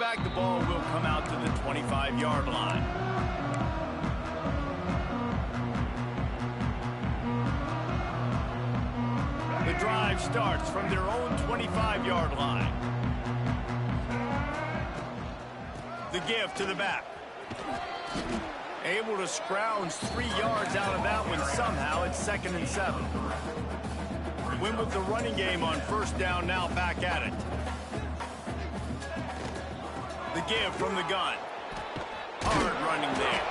back, the ball will come out to the 25-yard line. The drive starts from their own 25-yard line. The give to the back. Able to scrounge 3 yards out of that one somehow. It's 2nd and 7. Win with the running game on first down, now back at it. The give from the gun. Hard running there.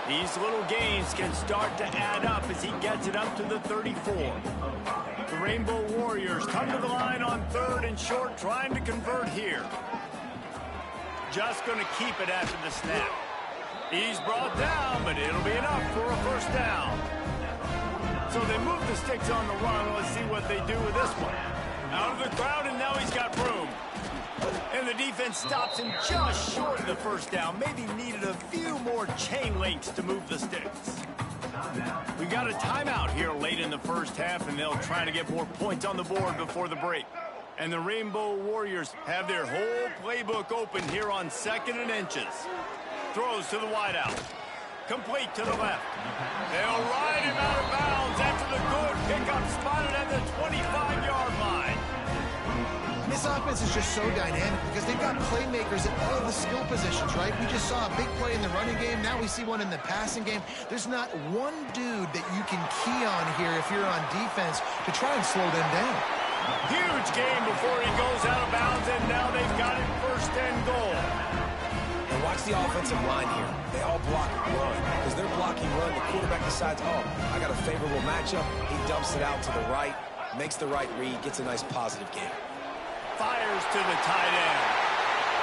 These little gains can start to add up as he gets it up to the 34. The Rainbow Warriors come to the line on 3rd and short, trying to convert here. Just going to keep it after the snap. He's brought down, but it'll be enough for a first down. So they move the sticks on the run. Let's see what they do with this one. Out of the crowd, and now he's got room. And the defense stops him just short of the first down. Maybe needed a few more chain links to move the sticks. We got a timeout here late in the first half, and they'll try to get more points on the board before the break. And the Rainbow Warriors have their whole playbook open here on 2nd and inches. Throws to the wideout. Complete to the left. They'll ride him out of bounds after the good pickup spotted at the 25-yard line. This offense is just so dynamic because they've got playmakers at all the skill positions, right? We just saw a big play in the running game. Now we see one in the passing game. There's not one dude that you can key on here if you're on defense to try and slow them down. Huge game before he goes out of bounds, and now they've got it 1st and goal. And watch the offensive line here. They all block and run. Because they're blocking run, the quarterback decides, oh, I got a favorable matchup. He dumps it out to the right, makes the right read, gets a nice positive game. Fires to the tight end.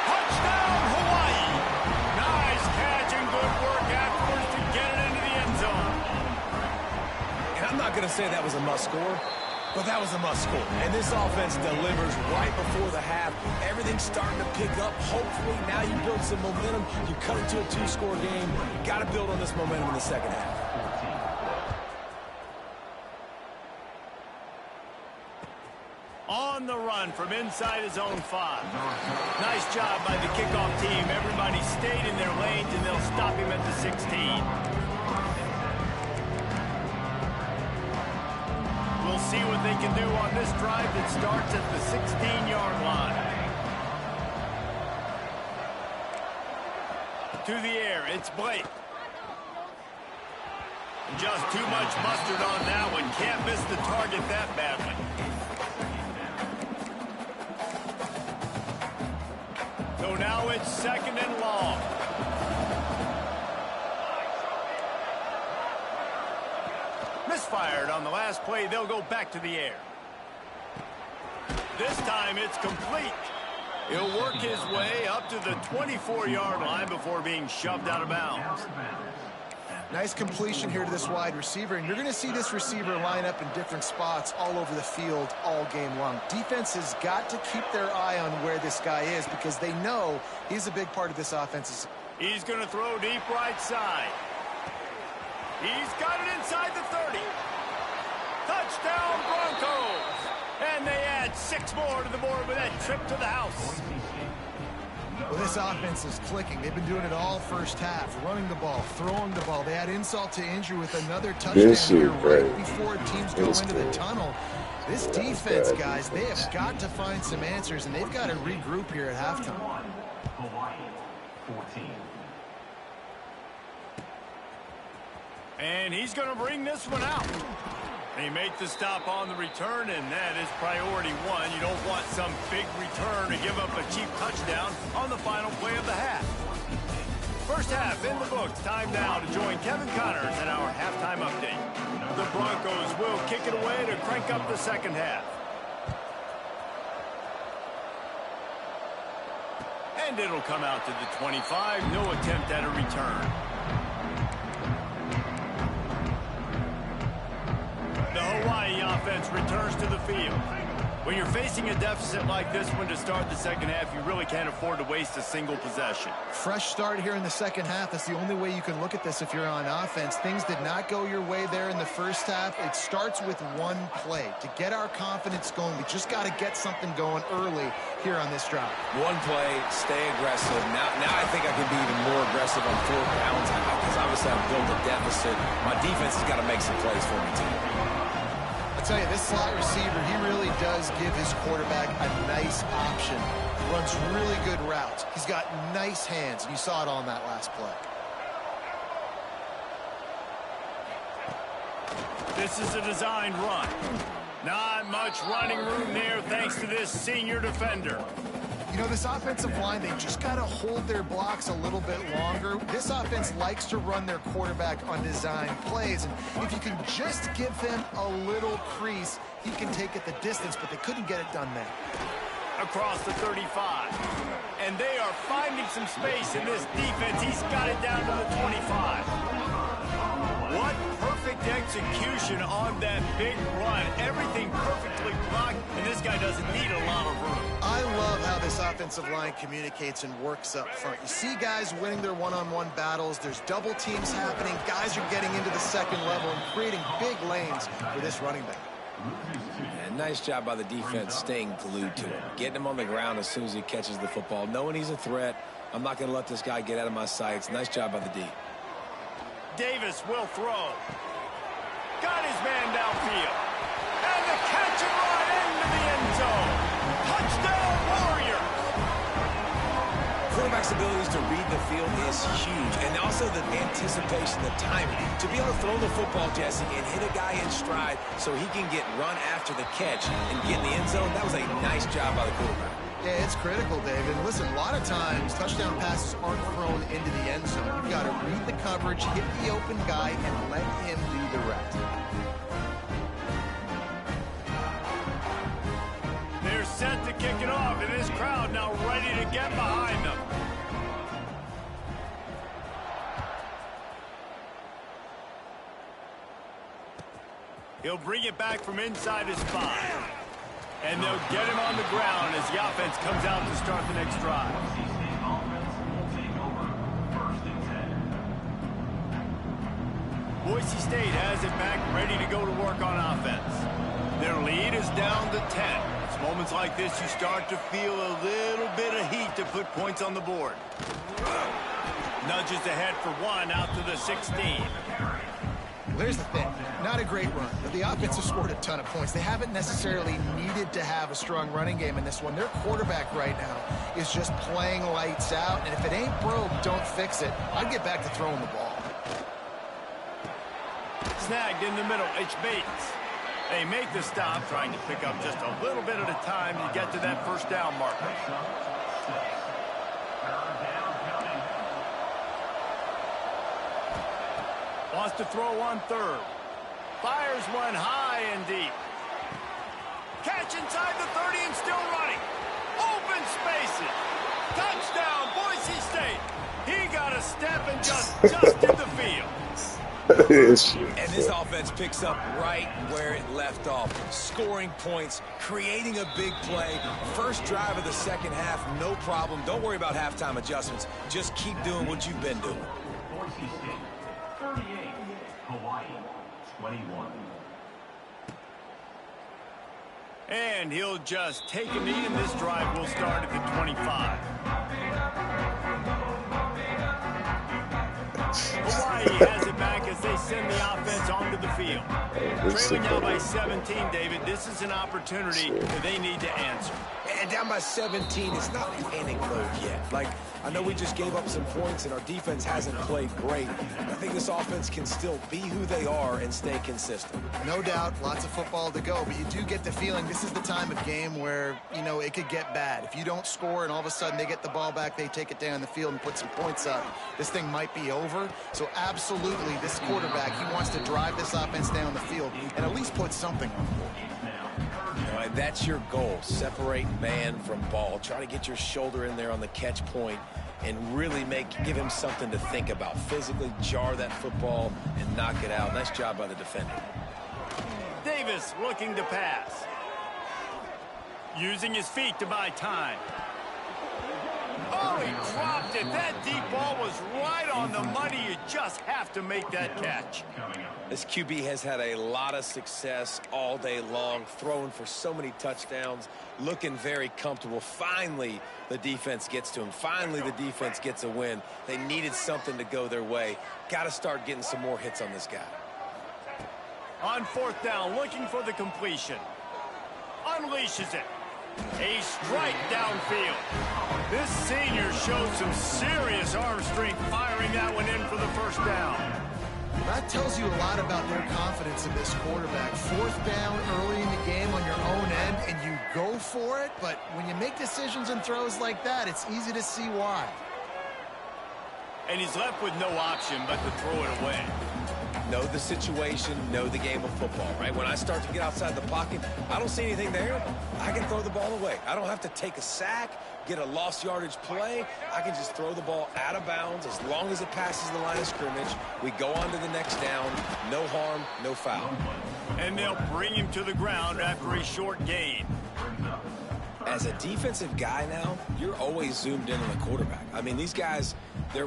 Touchdown, Hawaii! Nice catch and good work afterwards to get it into the end zone. And I'm not going to say that was a must score, but that was a must score. And this offense delivers right before the half. Everything's starting to pick up. Hopefully now you build some momentum. You cut it to a 2-score game. Got to build on this momentum in the second half. On the run from inside his own 5. Nice job by the kickoff team. Everybody stayed in their lanes, and they'll stop him at the 16. We'll see what they can do on this drive that starts at the 16-yard line. To the air, it's Blake. Just too much mustard on that one. Can't miss the target that badly. So now it's 2nd and long. Misfired on the last play. They'll go back to the air. This time it's complete. He'll work his way up to the 24-yard line before being shoved out of bounds. Nice completion here to this wide receiver, and you're going to see this receiver line up in different spots all over the field all game long. Defense has got to keep their eye on where this guy is because they know he's a big part of this offense. He's going to throw deep right side. He's got it inside the 30. Touchdown, Broncos! And they add 6 more to the board with that trip to the house. Well, this offense is clicking. They've been doing it all first half, running the ball, throwing the ball. They add insult to injury with another touchdown here right before teams go into the tunnel. This defense, guys, they have got to find some answers, and they've got to regroup here at halftime. And he's going to bring this one out. They make the stop on the return, and that is priority 1. You don't want some big return to give up a cheap touchdown on the final play of the half. First half in the books. Time now to join Kevin Connors in our halftime update. The Broncos will kick it away to crank up the second half. And it'll come out to the 25. No attempt at a return. The Hawaii offense returns to the field. When you're facing a deficit like this one to start the second half, you really can't afford to waste a single possession. Fresh start here in the second half. That's the only way you can look at this if you're on offense. Things did not go your way there in the first half. It starts with one play. To get our confidence going, we just got to get something going early here on this drive. One play, stay aggressive. Now I think I can be even more aggressive on 4 downs because obviously I've built a deficit. My defense has got to make some plays for me, too. I tell you, this slot receiver, he really does give his quarterback a nice option. Runs really good routes. He's got nice hands, and you saw it on that last play. This is a designed run. Not much running room there thanks to this senior defender. You know, this offensive line, they just got to hold their blocks a little bit longer. This offense likes to run their quarterback on design plays, and if you can just give him a little crease, he can take it the distance, but they couldn't get it done there. Across the 35. And they are finding some space in this defense. He's got it down to the 25. What perfect execution on that big run. Everything perfectly blocked, and this guy doesn't need a lot of room. I love how this offensive line communicates and works up front. You see guys winning their one-on-one battles. There's double teams happening. Guys are getting into the second level and creating big lanes for this running back. And nice job by the defense staying glued to him. Getting him on the ground as soon as he catches the football. Knowing he's a threat. I'm not going to let this guy get out of my sights. Nice job by the D. Davis will throw. Got his man downfield. And the catch and run into the end zone. Touchdown, Warriors! Quarterback's abilities to read the field is huge. And also the anticipation, the timing. To be able to throw the football, Jesse, and hit a guy in stride so he can get run after the catch and get in the end zone, that was a nice job by the quarterback. Yeah, it's critical, David. Listen, a lot of times touchdown passes aren't thrown into the end zone. You've got to read the coverage, hit the open guy, and let him do the rest. They're set to kick it off, and this crowd now ready to get behind them. He'll bring it back from inside his 5. And they'll get him on the ground as the offense comes out to start the next drive. Boise State has it back, ready to go to work on offense. Their lead is down to 10. It's moments like this you start to feel a little bit of heat to put points on the board. Nudges ahead for 1 out to the 16. There's the thing. Not a great run, but the offense has scored a ton of points. They haven't necessarily needed to have a strong running game in this one. Their quarterback right now is just playing lights out, and if it ain't broke, don't fix it. I'd get back to throwing the ball. Snagged in the middle, it's Bates. They make the stop, trying to pick up just a little bit at a time to get to that first down marker. Wants to throw on 3rd. Fires one high and deep. Catch inside the 30 and still running. Open spaces. Touchdown, Boise State. He got a step and just dusted the field. And this offense picks up right where it left off. Scoring points, creating a big play. First drive of the second half, no problem. Don't worry about halftime adjustments. Just keep doing what you've been doing. Boise State, 38, Hawaii, 21. And he'll just take a knee, and this drive will start at the 25. Hawaii has it back as they send the offense onto the field. Trailing now by 17, David. This is an opportunity that they need to answer. And down by 17, it's not panic mode yet. Like, I know we just gave up some points and our defense hasn't played great. I think this offense can still be who they are and stay consistent. No doubt, lots of football to go, but you do get the feeling this is the time of game where, you know, it could get bad. If you don't score and all of a sudden they get the ball back, they take it down the field and put some points up, this thing might be over. So absolutely, this quarterback, he wants to drive this offense down the field and at least put something on the board. All right, that's your goal. Separate man from ball. Try to get your shoulder in there on the catch point and really give him something to think about. Physically jar that football and knock it out. Nice job by the defender. Davis looking to pass. Using his feet to buy time. Oh, he dropped it. That deep ball was right on the money. You just have to make that catch. This QB has had a lot of success all day long, throwing for so many touchdowns, looking very comfortable. Finally, the defense gets to him. Finally, the defense gets a win. They needed something to go their way. Got to start getting some more hits on this guy. On 4th down, looking for the completion. Unleashes it. A strike downfield. This senior showed some serious arm strength firing that one in for the 1st down. That tells you a lot about their confidence in this quarterback. 4th down early in the game on your own end, and you go for it, but when you make decisions and throws like that, it's easy to see why. And he's left with no option but to throw it away. Know the situation, know the game of football, right? When I start to get outside the pocket, I don't see anything there. I can throw the ball away. I don't have to take a sack, get a lost yardage play. I can just throw the ball out of bounds as long as it passes the line of scrimmage. We go on to the next down. No harm, no foul. And they'll bring him to the ground after a short gain. As a defensive guy now, you're always zoomed in on the quarterback. I mean, these guys,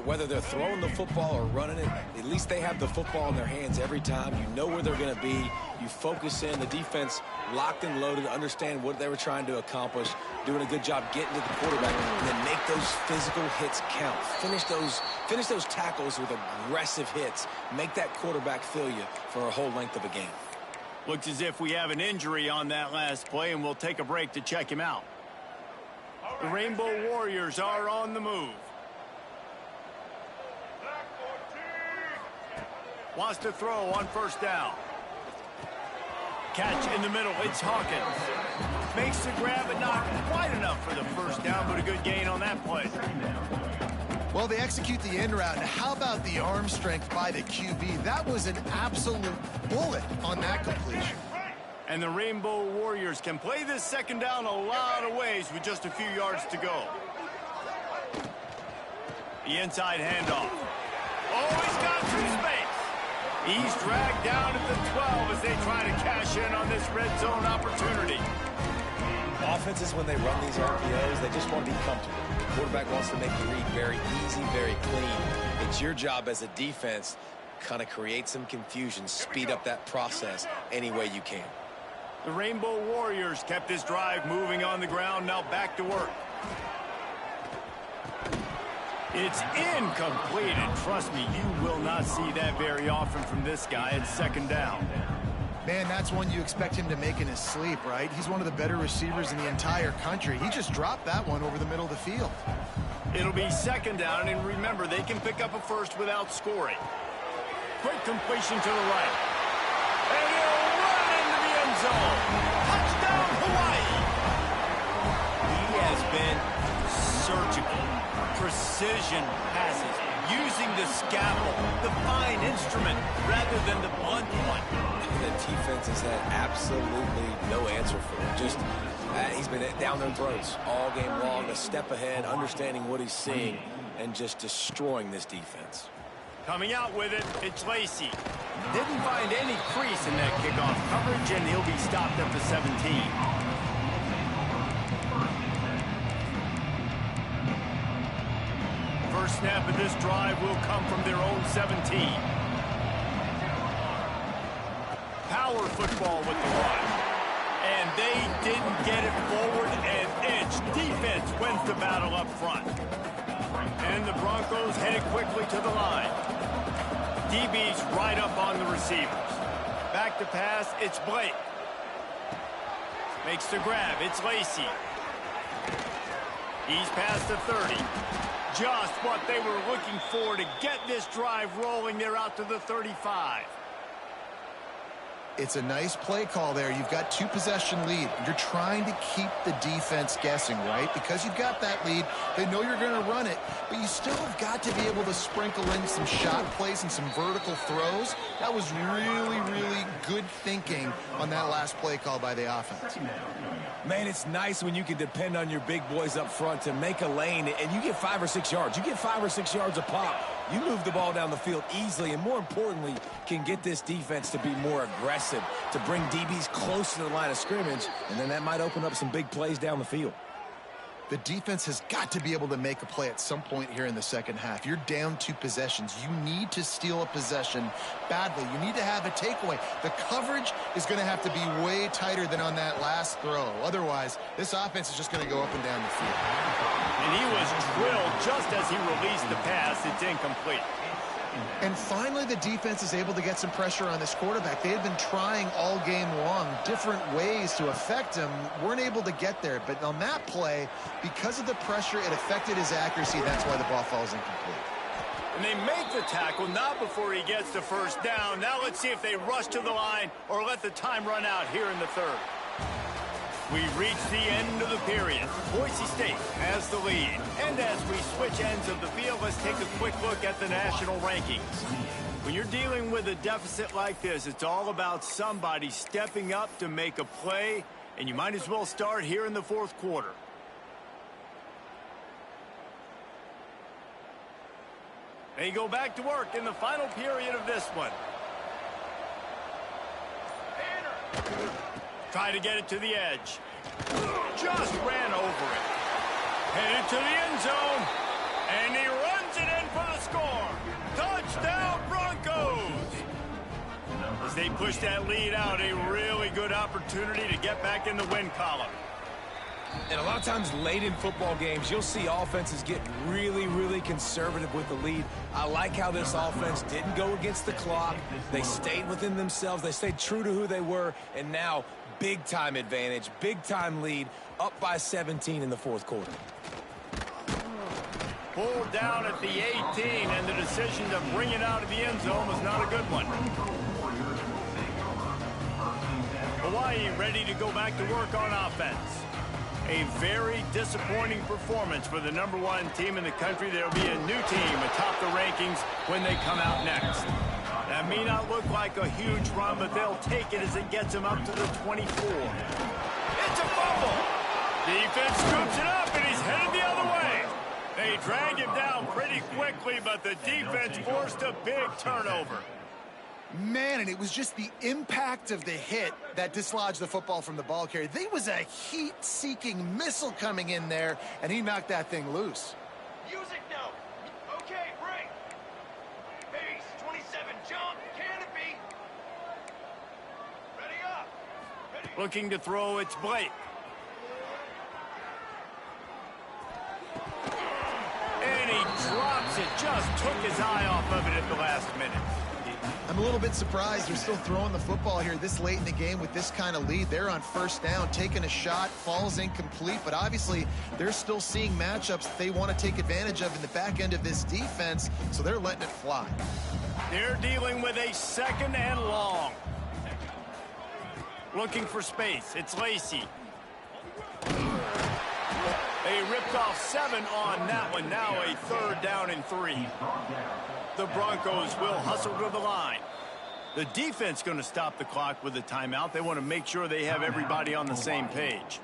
whether they're throwing the football or running it, at least they have the football in their hands every time. You know where they're going to be. You focus in. The defense locked and loaded, understand what they were trying to accomplish, doing a good job getting to the quarterback, and then make those physical hits count. Finish those tackles with aggressive hits. Make that quarterback feel you for a whole length of a game. Looks as if we have an injury on that last play, and we'll take a break to check him out. The Rainbow Warriors are on the move. Wants to throw on 1st down. Catch in the middle. It's Hawkins. Makes the grab, but not quite enough for the 1st down, but a good gain on that play. Well, they execute the in route. Now, how about the arm strength by the QB? That was an absolute bullet on that completion. And the Rainbow Warriors can play this 2nd down a lot of ways with just a few yards to go. The inside handoff. Oh, he's got some space. He's dragged down at the 12 as they try to cash in on this red zone opportunity. Offenses, when they run these RPOs, they just want to be comfortable. The quarterback wants to make the read very easy, very clean. It's your job as a defense to kind of create some confusion, speed up that process any way you can. The Rainbow Warriors kept this drive moving on the ground, now back to work. It's incomplete, and trust me, you will not see that very often from this guy at 2nd down. Man, that's one you expect him to make in his sleep, right? He's one of the better receivers in the entire country. He just dropped that one over the middle of the field. It'll be 2nd down, and remember, they can pick up a 1st without scoring. Quick completion to the right. And he'll run into the end zone. Touchdown, Hawaii! He has been surgical. Precision passes, using the scalpel, the fine instrument, rather than the blunt one. The defense has had absolutely no answer for him. Just, he's been down their throats all game long, a step ahead, understanding what he's seeing, and just destroying this defense. Coming out with it, it's Lacey. Didn't find any crease in that kickoff coverage, and he'll be stopped at the 17. First snap of this drive will come from their own 17. Power football with the run. And they didn't get it forward an inch. Defense wins the battle up front. And the Broncos headed quickly to the line. DB's right up on the receivers. Back to pass, it's Blake. Makes the grab, it's Lacey. He's past the 30. Just what they were looking for to get this drive rolling. They're out to the 35. It's a nice play call there. You've got 2-possession lead. You're trying to keep the defense guessing, right? Because you've got that lead, they know you're going to run it, but you still have got to be able to sprinkle in some shot plays and some vertical throws. That was really, really good thinking on that last play call by the offense. Man, it's nice when you can depend on your big boys up front to make a lane, and you get 5 or 6 yards. You get 5 or 6 yards a pop. You move the ball down the field easily and, more importantly, can get this defense to be more aggressive, to bring DBs close to the line of scrimmage, and then that might open up some big plays down the field. The defense has got to be able to make a play at some point here in the second half. You're down 2 possessions. You need to steal a possession badly. You need to have a takeaway. The coverage is going to have to be way tighter than on that last throw. Otherwise, this offense is just going to go up and down the field. And he was drilled just as he released the pass. It's incomplete. And finally, the defense is able to get some pressure on this quarterback. They had been trying all game long different ways to affect him, weren't able to get there. But on that play, because of the pressure, it affected his accuracy. That's why the ball falls incomplete. And they make the tackle not before he gets the first down. Now let's see if they rush to the line or let the time run out here in the third. We've reached the end of the period. Boise State has the lead. And as we switch ends of the field, let's take a quick look at the national rankings. When you're dealing with a deficit like this, it's all about somebody stepping up to make a play, and you might as well start here in the fourth quarter. They go back to work in the final period of this one. Try to get it to the edge. Just ran over it. Headed to the end zone. And he runs it in for the score. Touchdown, Broncos! As they push that lead out, a really good opportunity to get back in the win column. And a lot of times late in football games, you'll see offenses get really, really conservative with the lead. I like how this offense didn't go against the clock. They stayed within themselves. They stayed true to who they were. And now, big-time advantage, big-time lead, up by 17 in the fourth quarter. Pulled down at the 18, and the decision to bring it out of the end zone was not a good one. Hawaii ready to go back to work on offense. A very disappointing performance for the #1 team in the country. There will be a new team atop the rankings when they come out next. That may not look like a huge run, but they'll take it as it gets them up to the 24. It's a fumble. Defense scoops it up, and he's headed the other way. They drag him down pretty quickly, but the defense forced a big turnover. Man, and it was just the impact of the hit that dislodged the football from the ball carrier. There was a heat-seeking missile coming in there, and he knocked that thing loose. Music note. Okay, break. Base, 27, jump, canopy. Ready up. Ready. Looking to throw, it's Blake. And he drops it, just took his eye off of it at the last minute. I'm a little bit surprised they're still throwing the football here this late in the game with this kind of lead. They're on first down, taking a shot, falls incomplete, but obviously they're still seeing matchups that they want to take advantage of in the back end of this defense, so they're letting it fly. They're dealing with a second and long. Looking for space, it's Lacey. They ripped off 7 on that one, now a 3rd down and 3. The Broncos will hustle to the line. The defense going to stop the clock with a timeout. They want to make sure they have everybody on the same page.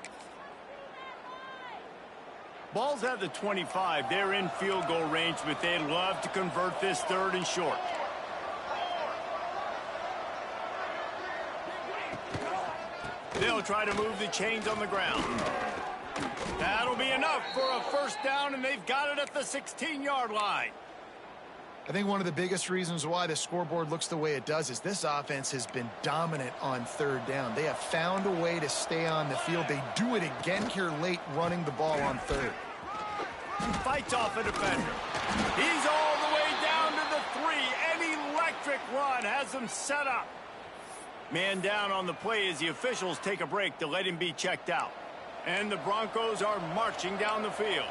Ball's at the 25. They're in field goal range, but they'd love to convert this 3rd and short. They'll try to move the chains on the ground. That'll be enough for a first down, and they've got it at the 16-yard line. I think one of the biggest reasons why the scoreboard looks the way it does is this offense has been dominant on 3rd down. They have found a way to stay on the field. They do it again here late, running the ball on 3rd. He fights off a defender. He's all the way down to the 3. An electric run has him set up. Man down on the play as the officials take a break to let him be checked out. And the Broncos are marching down the field.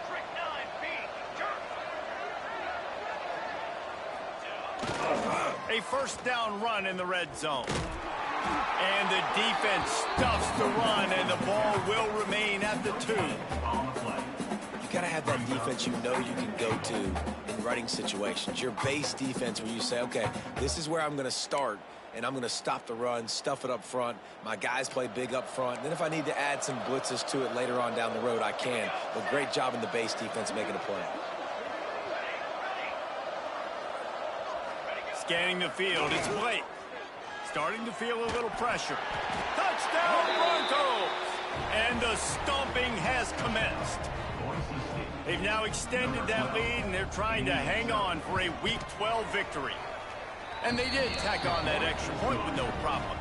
Trick 9B, A first down run in the red zone. And the defense stuffs the run, and the ball will remain at the 2. You got to have that defense you know you can go to in running situations. Your base defense where you say, okay, this is where I'm going to start, and I'm going to stop the run, stuff it up front. My guys play big up front. Then if I need to add some blitzes to it later on down the road, I can. But great job in the base defense making a play. Scanning the field, it's Blake. Starting to feel a little pressure. Touchdown Broncos! And the stomping has commenced. They've now extended that lead, and they're trying to hang on for a Week 12 victory. And they did tack on that extra point with no problem.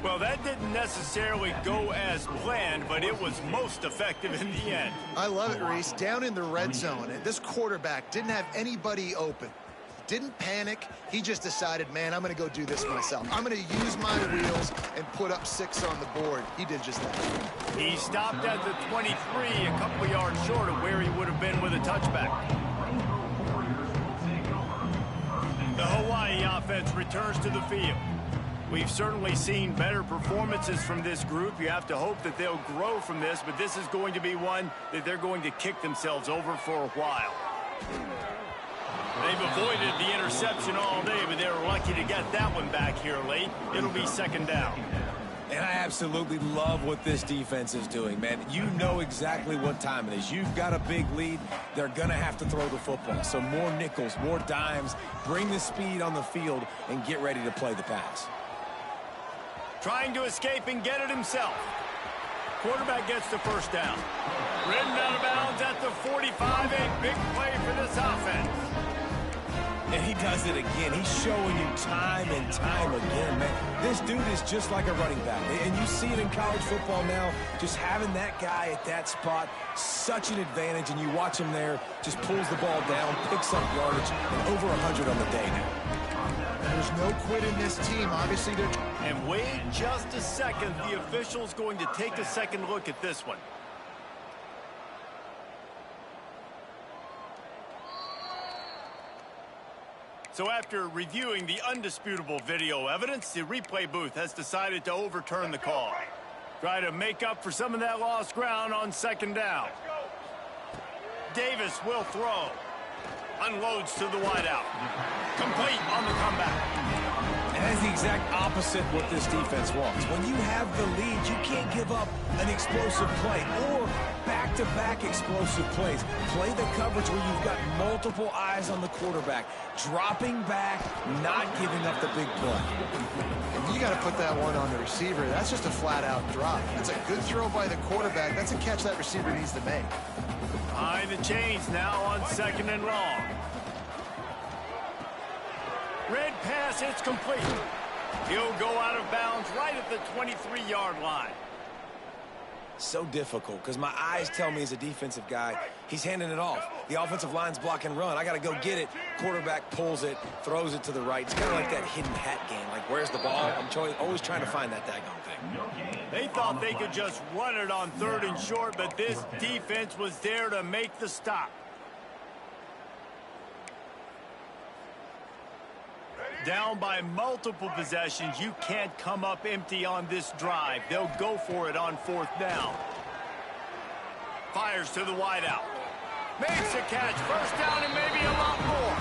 Well, that didn't necessarily go as planned, but it was most effective in the end. I love it, Reese. Down in the red zone, and this quarterback didn't have anybody open. Didn't panic. He just decided, man, I'm going to go do this myself. I'm going to use my wheels and put up 6 on the board. He did just that. He stopped at the 23, a couple of yards short of where he would have been with a touchback. The Hawaii offense returns to the field. We've certainly seen better performances from this group. You have to hope that they'll grow from this, but this is going to be one that they're going to kick themselves over for a while. They've avoided the interception all day, but they were lucky to get that one back here late. It'll be second down. And I absolutely love what this defense is doing, man. You know exactly what time it is. You've got a big lead. They're going to have to throw the football. So more nickels, more dimes. Bring the speed on the field and get ready to play the pass. Trying to escape and get it himself. Quarterback gets the first down. Ridden out of bounds at the 45. A big play for this offense. And he does it again. He's showing you time and time again, man. This dude is just like a running back. And you see it in college football now. Just having that guy at that spot, such an advantage. And you watch him there, just pulls the ball down, picks up yardage, and over 100 on the day now. There's no quit in this team. Obviously, they're... And wait just a second. The official's going to take a second look at this one. So after reviewing the undisputable video evidence, the replay booth has decided to overturn the call. Try to make up for some of that lost ground on second down. Davis will throw. Unloads to the wideout. Complete on the comeback. And that's the exact opposite what this defense wants. When you have the lead, you can't give up an explosive play or back-to-back explosive plays. Play the coverage where you've got multiple eyes on the quarterback, dropping back, not giving up the big play. And you got to put that one on the receiver. That's just a flat-out drop. That's a good throw by the quarterback. That's a catch that receiver needs to make. Behind the chains now on second and long. Red pass, it's complete. He'll go out of bounds right at the 23-yard line. So difficult because my eyes tell me as a defensive guy, he's handing it off. The offensive line's block and run. I got to go get it. Quarterback pulls it, throws it to the right. It's kind of like that hidden hat game. Like, where's the ball? I'm always trying to find that daggone thing. They thought they could just run it on third and short, but this defense was there to make the stop. Down by multiple possessions, you can't come up empty on this drive. They'll go for it on fourth down. Fires to the wideout. Makes a catch. First down and maybe a lot more.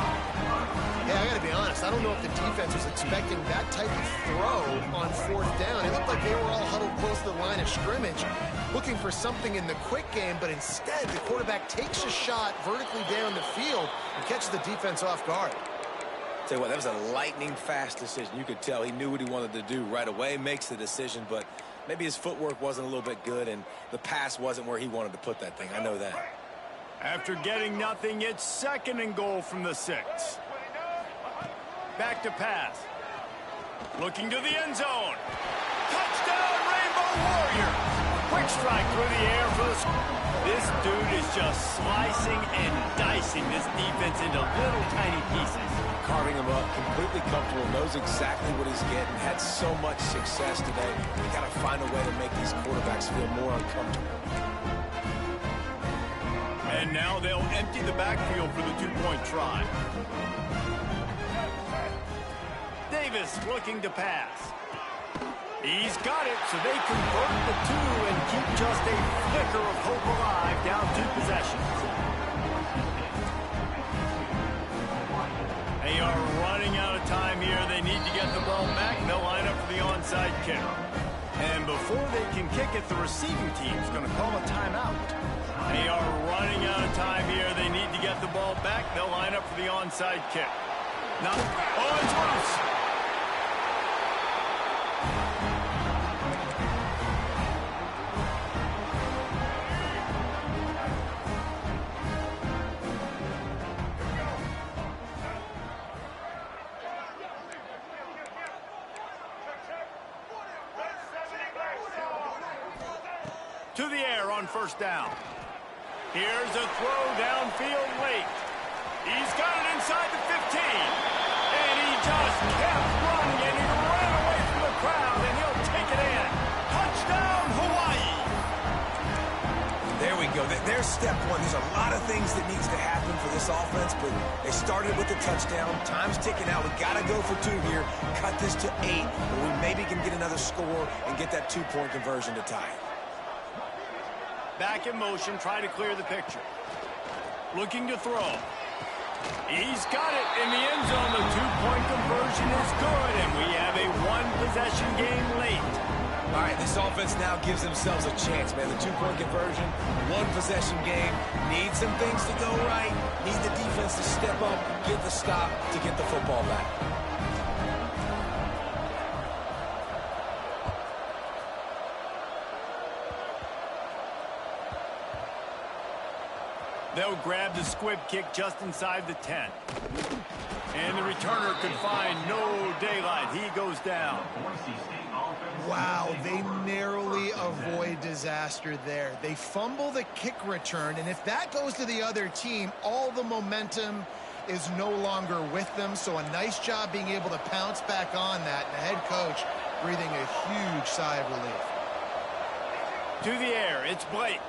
Yeah, I got to be honest. I don't know if the defense was expecting that type of throw on fourth down. It looked like they were all huddled close to the line of scrimmage, looking for something in the quick game, but instead the quarterback takes a shot vertically down the field and catches the defense off guard. Tell you what, that was a lightning-fast decision. You could tell he knew what he wanted to do right away, makes the decision, but maybe his footwork wasn't a little bit good, and the pass wasn't where he wanted to put that thing. I know that. After getting nothing, it's second and goal from the 6. Back to pass. Looking to the end zone. Touchdown, Rainbow Warriors! Quick strike through the air for the... This dude is just slicing and dicing this defense into little tiny pieces. Carving him up, completely comfortable, knows exactly what he's getting, had so much success today. You got to find a way to make these quarterbacks feel more uncomfortable. And now they'll empty the backfield for the two-point try. Davis looking to pass. He's got it, so they convert the 2 and keep just a flicker of hope alive down 2 possessions. They are running out of time here. They need to get the ball back. They'll line up for the onside kick. And before they can kick it, the receiving team is going to call a timeout. They are running out of time here. They need to get the ball back. They'll line up for the onside kick. No. Oh, it's loose. To the air on first down. Here's a throw downfield late. He's got it inside the 15. And he just kept running, and he ran away from the crowd, and he'll take it in. Touchdown, Hawaii. There we go. There's step one. There's a lot of things that needs to happen for this offense, but they started with the touchdown. Time's ticking out. We got to go for 2 here. Cut this to 8, or we maybe can get another score and get that 2-point conversion to tie it. Back in motion, try to clear the picture. Looking to throw. He's got it in the end zone. The 2-point conversion is good, and we have a 1-possession game late. All right, this offense now gives themselves a chance, man. The 2-point conversion, 1-possession game. Need some things to go right. Need the defense to step up, get the stop to get the football back. They'll grab the squib kick just inside the 10. And the returner could find no daylight. He goes down. Wow, they narrowly avoid disaster there. They fumble the kick return, and if that goes to the other team, all the momentum is no longer with them. So a nice job being able to pounce back on that. And the head coach breathing a huge sigh of relief. To the air, it's Blake.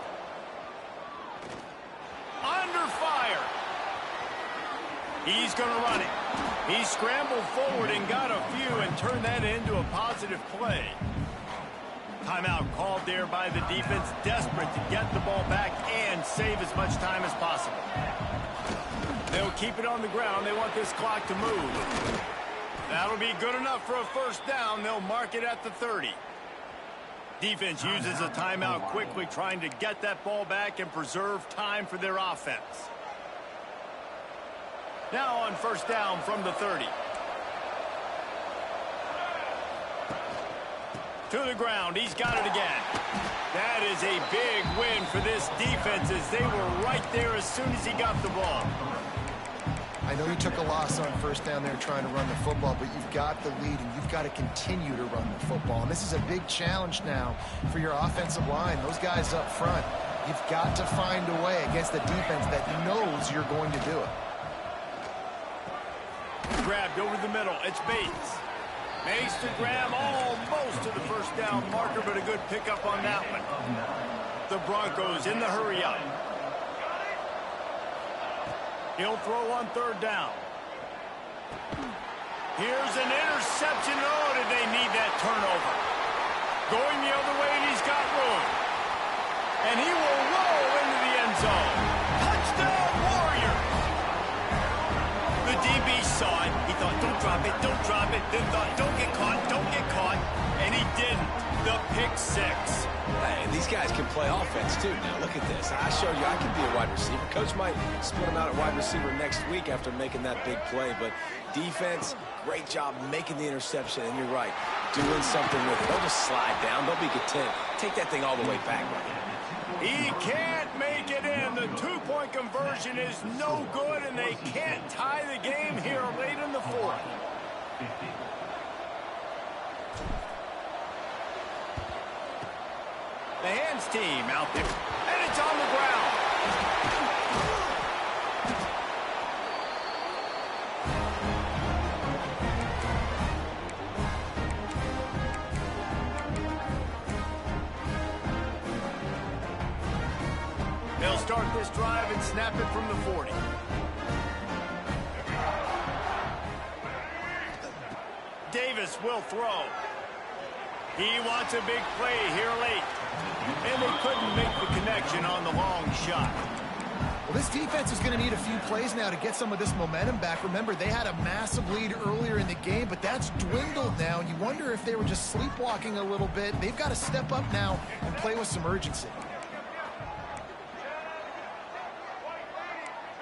Under fire. He's going to run it. He scrambled forward and got a few and turned that into a positive play. Timeout called there by the defense, desperate to get the ball back and save as much time as possible. They'll keep it on the ground. They want this clock to move. That'll be good enough for a first down. They'll mark it at the 30. Defense uses a timeout quickly, trying to get that ball back and preserve time for their offense. Now on first down from the 30. To the ground. He's got it again. That is a big win for this defense, as they were right there as soon as he got the ball. I know you took a loss on first down there trying to run the football, but you've got the lead, and you've got to continue to run the football. And this is a big challenge now for your offensive line. Those guys up front, you've got to find a way against the defense that knows you're going to do it. Grabbed over the middle. It's Bates. Makes to grab almost to the first down marker, but a good pickup on that one. The Broncos in the hurry up. He'll throw on third down. Here's an interception. Oh, did they need that turnover? Going the other way, and he's got room. And he will roll into the end zone. Touchdown, Warriors! The DB saw it. He thought, don't drop it, don't drop it. Then thought, don't get caught, don't get caught. And he didn't. The pick six. Hey, and these guys can play offense, too. Now, look at this. I showed you I can be a wide receiver. Coach might split him out at wide receiver next week after making that big play. But defense, great job making the interception. And you're right, doing something with it. They'll just slide down. They'll be content. Take that thing all the way back. He can't make it in. The two-point conversion is no good, and they can't tie the game here late in the fourth. The hands team out there, and it's on the ground. They'll start this drive and snap it from the 40. Davis will throw. He wants a big play here late. And they couldn't make the connection on the long shot. Well, this defense is going to need a few plays now to get some of this momentum back. Remember, they had a massive lead earlier in the game, but that's dwindled now. You wonder if they were just sleepwalking a little bit. They've got to step up now and play with some urgency.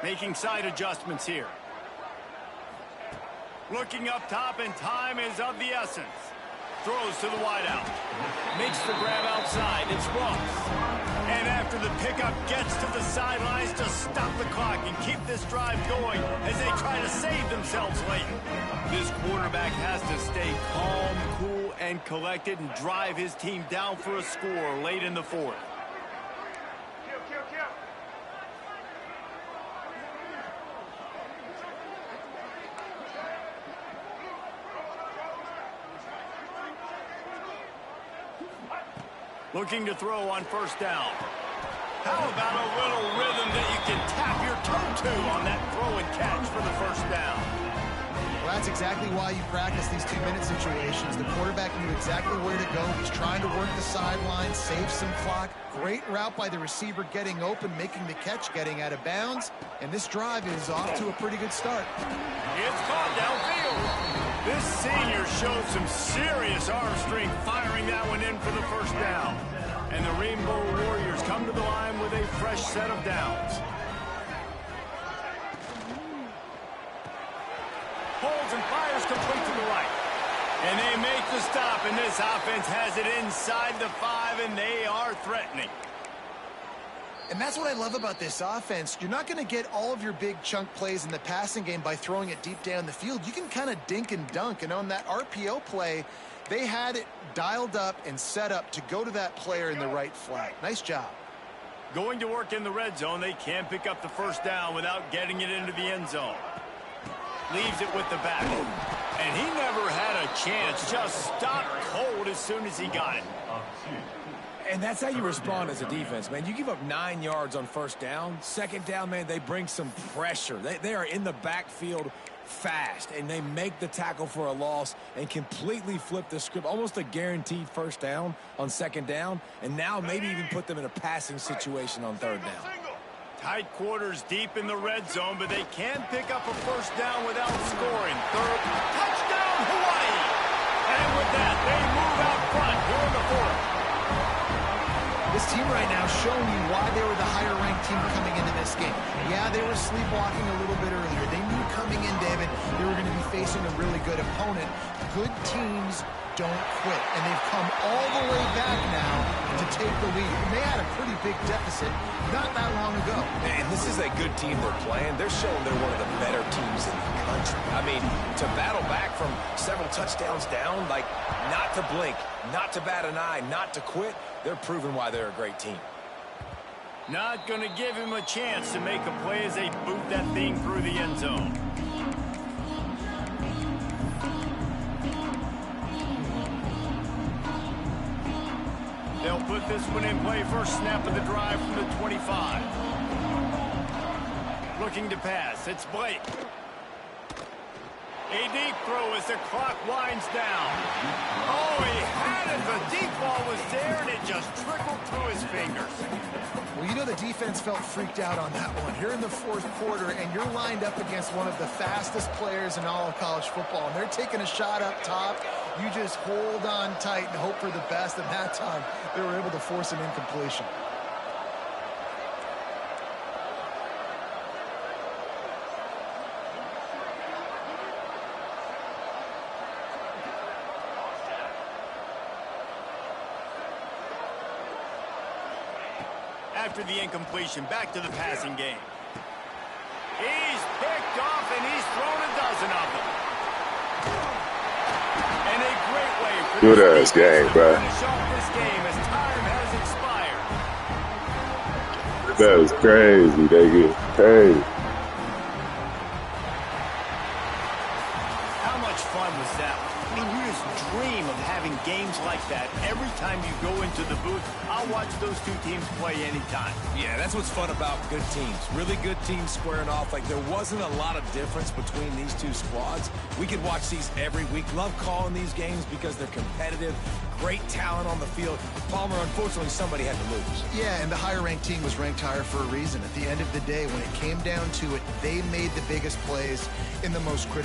Making side adjustments here. Looking up top, and time is of the essence. Throws to the wideout. Makes the grab outside. It's Ross. And after the pickup, gets to the sidelines to stop the clock and keep this drive going as they try to save themselves late. This quarterback has to stay calm, cool, and collected and drive his team down for a score late in the fourth. Looking to throw on first down. How about a little rhythm that you can tap your toe to on that throw and catch for the first down? Well, that's exactly why you practice these 2-minute situations. The quarterback knew exactly where to go. He's trying to work the sideline, save some clock. Great route by the receiver getting open, making the catch, getting out of bounds. And this drive is off to a pretty good start. It's caught downfield. This senior showed some serious arm strength firing that one in for the first down. And the Rainbow Warriors come to the line with a fresh set of downs. Holds and fires complete to the right. And they make the stop, and this offense has it inside the 5, and they are threatening. And that's what I love about this offense. You're not going to get all of your big chunk plays in the passing game by throwing it deep down the field. You can kind of dink and dunk. And on that RPO play, they had it dialed up and set up to go to that player in the right flat. Nice job. Going to work in the red zone. They can pick up the first down without getting it into the end zone. Leaves it with the back. And he never had a chance. Just stopped cold as soon as he got it. And that's how you respond as a defense, man. You give up 9 yards on first down. Second down, man, they bring some pressure. They are in the backfield fast, and they make the tackle for a loss and completely flip the script. Almost a guaranteed first down on second down, and now maybe even put them in a passing situation on third down. Tight quarters deep in the red zone, but they can pick up a first down without scoring. Third, touchdown, Hawaii! And with that, they move out front here in the fourth. This team right now showing you why they were the higher-ranked team coming into this game. Yeah, they were sleepwalking a little bit earlier. They knew coming in, David, they were going to be facing a really good opponent. Good teams don't quit, and they've come all the way back now to take the lead. And they had a pretty big deficit not that long ago. And this is a good team they're playing. They're showing they're one of the better teams in the country. I mean, to battle back from several touchdowns down, like not to blink, not to bat an eye, not to quit, they're proving why they're a great team. Not going to give him a chance to make a play as they boot that thing through the end zone. They'll put this one in play. First snap of the drive from the 25. Looking to pass. It's Blake. A deep throw as the clock winds down. Oh, he had it. The deep ball was there, and it just trickled through his fingers. Well, you know the defense felt freaked out on that one. You're in the fourth quarter, and you're lined up against one of the fastest players in all of college football, and they're taking a shot up top. You just hold on tight and hope for the best, and that time they were able to force an incompletion. After the incompletion, back to the passing game. He's picked off, and he's thrown a dozen of them. And a great way for good ass game, bro. finish off this game as time has expired. That was crazy, nigga. Crazy. How much fun was that? I mean, you just dream of having games like that every time you go into the booth. I'll watch those two teams play anytime. Yeah, that's what's fun about good teams. Really good teams squaring off. Like, there wasn't a lot of difference between these two squads. We could watch these every week. Love calling these games because they're competitive. Great talent on the field. Palmer, unfortunately, somebody had to lose. Yeah, and the higher-ranked team was ranked higher for a reason. At the end of the day, when it came down to it, they made the biggest plays in the most critical